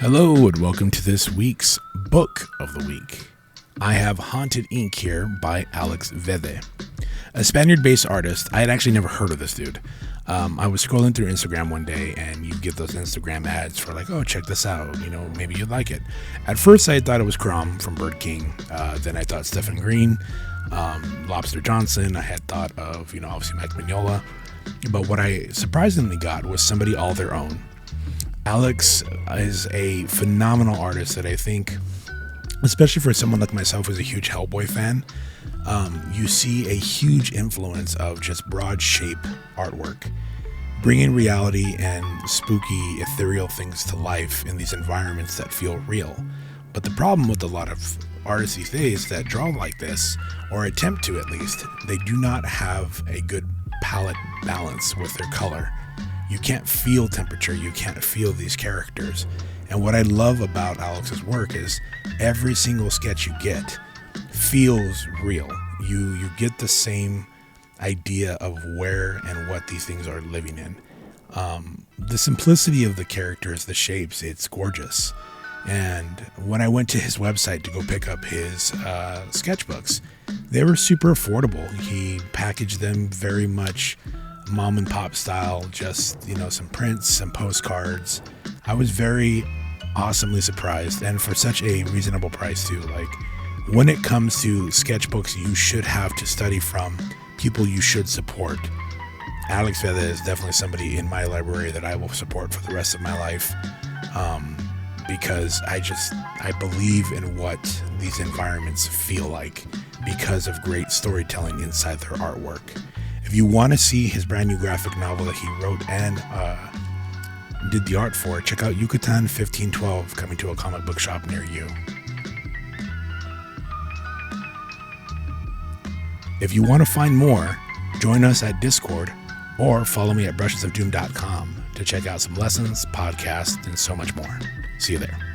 Hello and welcome to this week's Book of the Week. I have Haunted Ink here by Alex Vede, a Spaniard-based artist. I had actually never heard of this dude. I was scrolling through Instagram one day and you get those Instagram ads for like, oh, check this out, maybe you'd like it. At first I thought it was Crom from Bird King. Then I thought Stephen Green, Lobster Johnson. I had thought of, obviously Mike Mignola. But what I surprisingly got was somebody all their own. Alex is a phenomenal artist that I think, especially for someone like myself who's a huge Hellboy fan, you see a huge influence of just broad shape artwork, bringing reality and spooky, ethereal things to life in these environments that feel real. But the problem with a lot of artists these days that draw like this, or attempt to at least, they do not have a good palette balance with their color. You can't feel temperature, you can't feel these characters. And what I love about Alex's work is every single sketch you get feels real. You get the same idea of where and what these things are living in. The simplicity of the characters, the shapes, it's gorgeous. And when I went to his website to go pick up his sketchbooks, they were super affordable. He packaged them very much mom and pop style, just, some prints, some postcards. I was very awesomely surprised, and for such a reasonable price too. Like, when it comes to sketchbooks you should have to study from, people you should support, Alex Vede is definitely somebody in my library that I will support for the rest of my life, because I believe in what these environments feel like because of great storytelling inside their artwork. If you want to see his brand new graphic novel that he wrote and did the art for, check out Yucatan 1512 coming to a comic book shop near you. If you want to find more, join us at Discord or follow me at BrushesofDoom.com to check out some lessons, podcasts, and so much more. See you there.